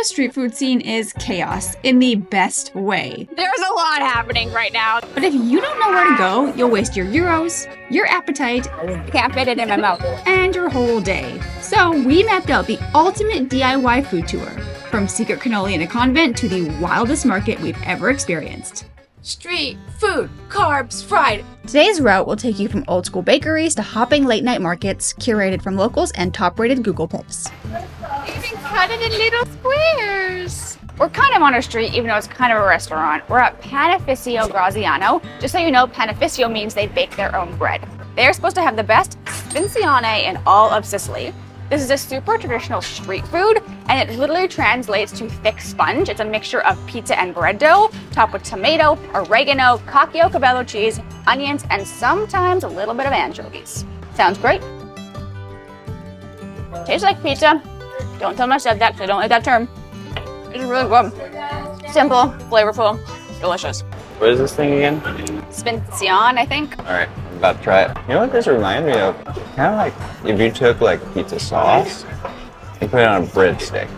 Palermo's street food scene is chaos in the best way. There's a lot happening right now. But if you don't know where to go, you'll waste your euros, your appetite, Can't fit it in my mouth. and your whole day. So we mapped out the ultimate DIY food tour, from secret cannoli in a convent to the wildest market we've ever experienced. Street food, carbs, fried. Today's route will take you from old school bakeries to hopping late night markets, curated from locals and top rated Google picks. You can cut it in little squares. We're kind of on a street, even though it's kind of a restaurant. We're at Panificio Graziano. Just so you know, Panificio means they bake their own bread. They're supposed to have the best Sfincione in all of Sicily. This is a super traditional street food, and it literally translates to thick sponge. It's a mixture of pizza and bread dough, topped with tomato, oregano, cacio cavallo cheese, onions, and sometimes a little bit of anchovies. Sounds great. Tastes like pizza. Don't tell me I said that, because I don't like that term. It's really good. Simple, flavorful, delicious. What is this thing again? Sfincione, I think. All right, I'm about to try it. You know what this reminds me of? Kind of like if you took like pizza sauce and put it on a breadstick.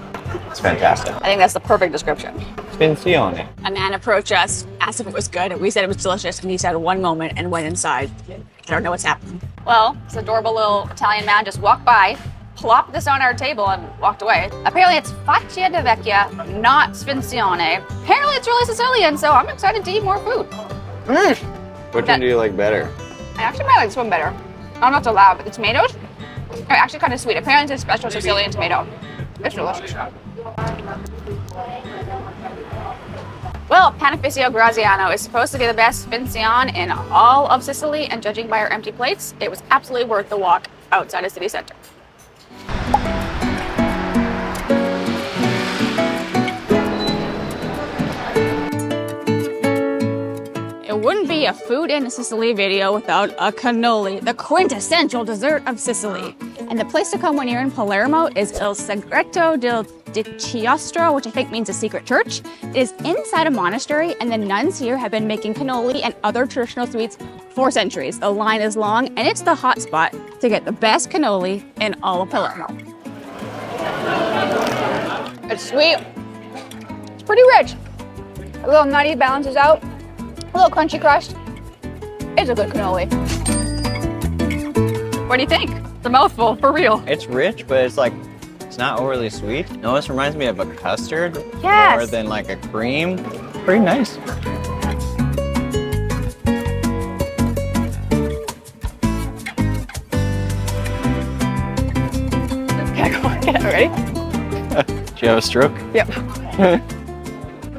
It's fantastic. I think that's the perfect description. Sfincione. A man approached us, asked if it was good, and we said it was delicious, and he said one moment and went inside. I don't know what's happening. Well, this adorable little Italian man just walked by, plopped this on our table, and walked away. Apparently it's faccia di vecchia, not Sfincione. Apparently it's really Sicilian, so I'm excited to eat more food. Which one do you like better? I actually might like this one better. I don't know if it's allowed, but the tomatoes are actually kind of sweet. Apparently it's a special Sicilian tomato. It's delicious. Well, Panificio Graziano is supposed to be the best Sfincione in all of Sicily, and judging by our empty plates, it was absolutely worth the walk outside of city center. It wouldn't be a food in Sicily video without a cannoli, the quintessential dessert of Sicily. And the place to come when you're in Palermo is Il Segreti del Chiostro, which I think means a secret church. It is inside a monastery, and the nuns here have been making cannoli and other traditional sweets for centuries. The line is long, and it's the hot spot to get the best cannoli in all of Palermo. It's sweet. It's pretty rich. A little nutty balances out. A little crunchy crust. It's a good cannoli. What do you think? It's a mouthful, for real. It's rich, but it's like, it's not overly sweet. It almost reminds me of a custard Yes. more than like a cream. Pretty nice. Can I go get it already? Do you have a stroke? Yep.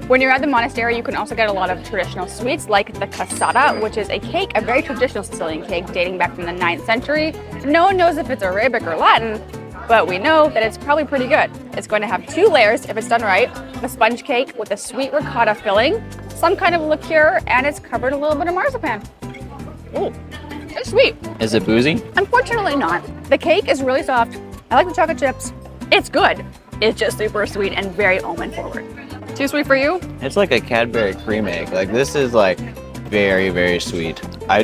When you're at the monastery, you can also get a lot of traditional sweets like the cassata, which is a cake, a very traditional Sicilian cake dating back from the 9th century. No one knows if it's Arabic or Latin, but we know that it's probably pretty good. It's going to have 2 layers if it's done right, a sponge cake with a sweet ricotta filling, some kind of liqueur, and it's covered in a little bit of marzipan. Ooh, it's sweet. Is it boozy? Unfortunately not. The cake is really soft. I like the chocolate chips. It's good. It's just super sweet and very almond forward. Too sweet for you? It's like a Cadbury cream egg. Like this is like very, very sweet. I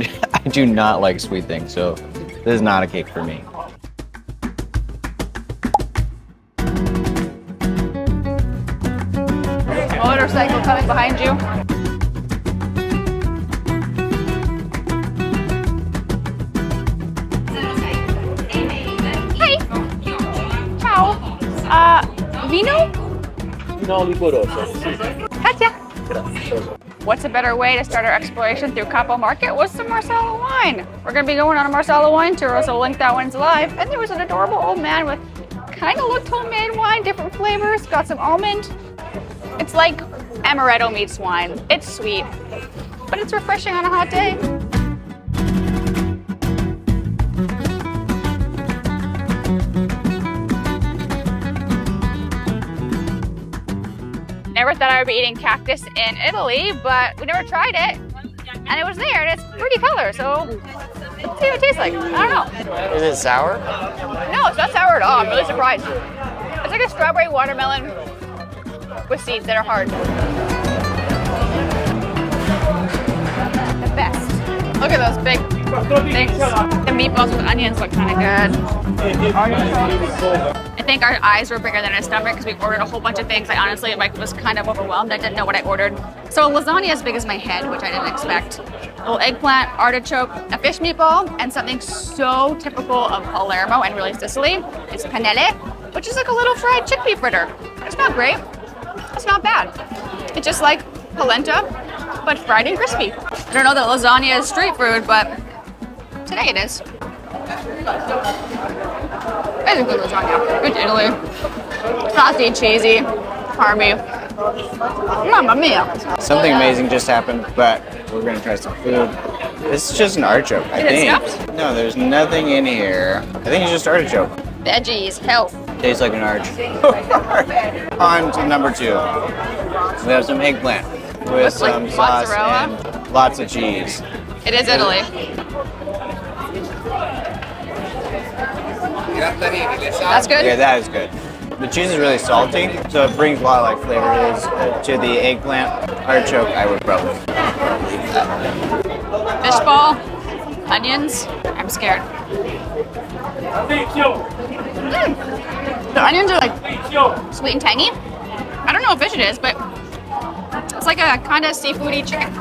do not like sweet things, so this is not a cake for me. Motorcycle coming behind you. Hi. Ciao. Vino? Grazie. What's a better way to start our exploration through Capo Market with some Marsala wine? We're going to be going on a Marsala wine tour, so we'll link that one's live. And there was an adorable old man with kind of looked homemade wine, different flavors, got some almond. It's like amaretto meets wine. It's sweet, but it's refreshing on a hot day. Never thought I would be eating cactus in Italy, but we never tried it. And it was there, and it's pretty color, so let's see what it tastes like. I don't know. Is it sour? No, it's not sour at all. I'm really surprised. It's like a strawberry watermelon with seeds that are hard. The best. Look at those big things. The meatballs with onions look kind of good. I think our eyes were bigger than our stomach because we ordered a whole bunch of things. I honestly was kind of overwhelmed. I didn't know what I ordered. So a lasagna as big as my head, which I didn't expect. A little eggplant, artichoke, a fish meatball, and something so typical of Palermo and really Sicily is pannelle, which is like a little fried chickpea fritter. It's not great. It's not bad. It's just like polenta, but fried and crispy. I don't know that lasagna is street food, but today it is. It's a good lasagna. Good Italy. Saucy, cheesy, parmy. Mamma mia. Something amazing just happened, but we're gonna try some food. This is just an artichoke, I think. Is it stuffed? No, there's nothing in here. I think it's just artichoke. Veggies, health. Tastes like an artichoke. On to number 2. We have some eggplant with some like sauce mozzarella. and lots of cheese. It is Italy. That's good. Yeah, that is good. The cheese is really salty, so it brings a lot of like flavors to the eggplant. Artichoke, I would probably leave that. Fish ball, onions. I'm scared. The onions are like sweet and tangy. I don't know what fish it is, but it's like a kind of seafoody chicken.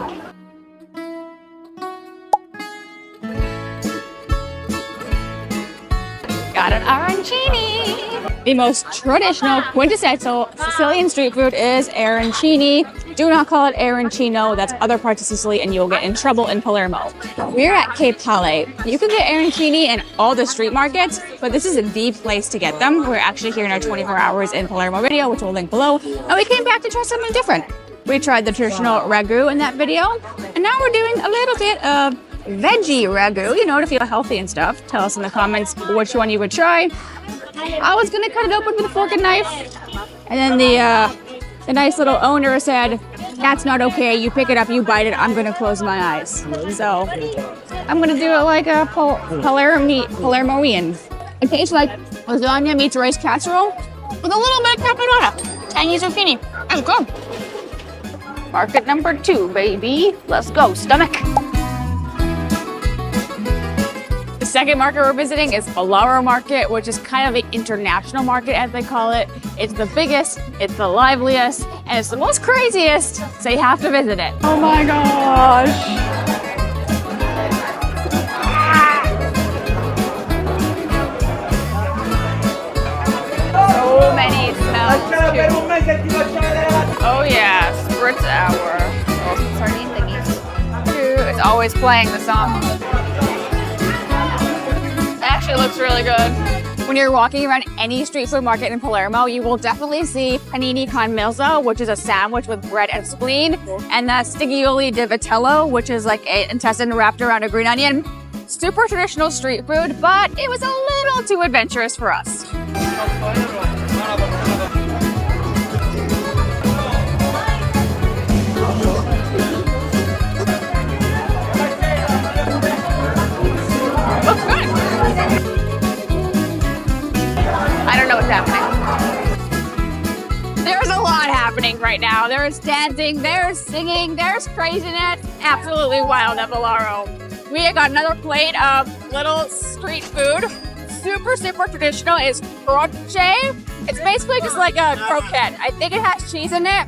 Got an arancini. The most traditional, quintessential Sicilian street food is arancini. Do not call it arancino. That's other parts of Sicily, and you'll get in trouble in Palermo. We're at Palle. You can get arancini in all the street markets, but this is the place to get them. We're actually here in our 24 hours in Palermo video, which we'll link below. And we came back to try something different. We tried the traditional ragu in that video, and now we're doing a little bit of veggie ragu, you know, to feel healthy and stuff. Tell us in the comments which one you would try. I was gonna cut it open with a fork and knife, and then the nice little owner said, "That's not okay. You pick it up, you bite it. I'm gonna close my eyes." So I'm gonna do it like a Palermoian. It tastes like lasagna meets rice casserole with a little bit of caponata, tangy zucchini. It's good. Market number 2, baby. Let's go, stomach. The second market we're visiting is Ballaro Market, which is kind of the international market, as they call it. It's the biggest, it's the liveliest, and it's the most craziest, so you have to visit it. Oh my gosh. So many smells, too. Oh yeah, spritz hour. Oh, sardine thingies. It's always playing the song. Actually looks really good. When you're walking around any street food market in Palermo, you will definitely see panini con milzo, which is a sandwich with bread and spleen, and the stigioli di vitello, which is like an intestine wrapped around a green onion. Super traditional street food, but it was a little too adventurous for us. Looks good. I don't know what's happening. There's a lot happening right now. There's dancing, there's singing, there's craziness. Absolutely wild at Ballaro. We got another plate of little street food. Super, super traditional is croce. It's basically just like a croquette. I think it has cheese in it.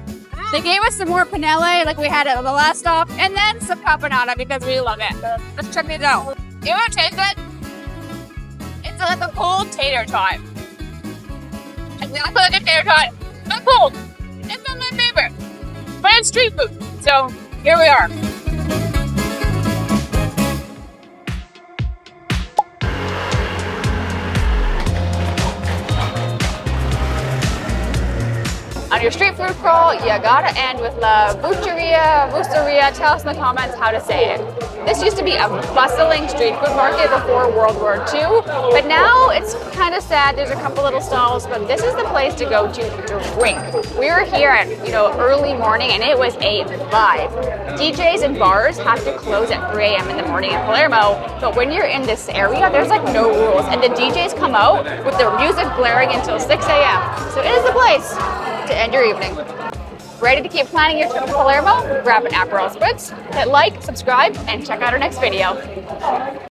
They gave us some more pannelle like we had at the last stop, and then some caponata because we love it. Let's check these out. You want to taste it? It's like a cold tater tot. Exactly like a tater tot, but cold. It's not my favorite, but it's street food. So here we are. On your street food crawl, you gotta end with La Vucciria. Tell us in the comments how to say it. This used to be a bustling street food market before World War II, but now it's kind of sad. There's a couple little stalls, but this is the place to go to drink. We were here at early morning, and it was a vibe. DJs and bars have to close at 3 a.m. in the morning in Palermo, but when you're in this area, there's like no rules, and the DJs come out with their music blaring until 6 a.m. So it is the place to end your evening. Ready to keep planning your trip to Palermo? Grab an Aperol Spritz, hit like, subscribe, and check out our next video.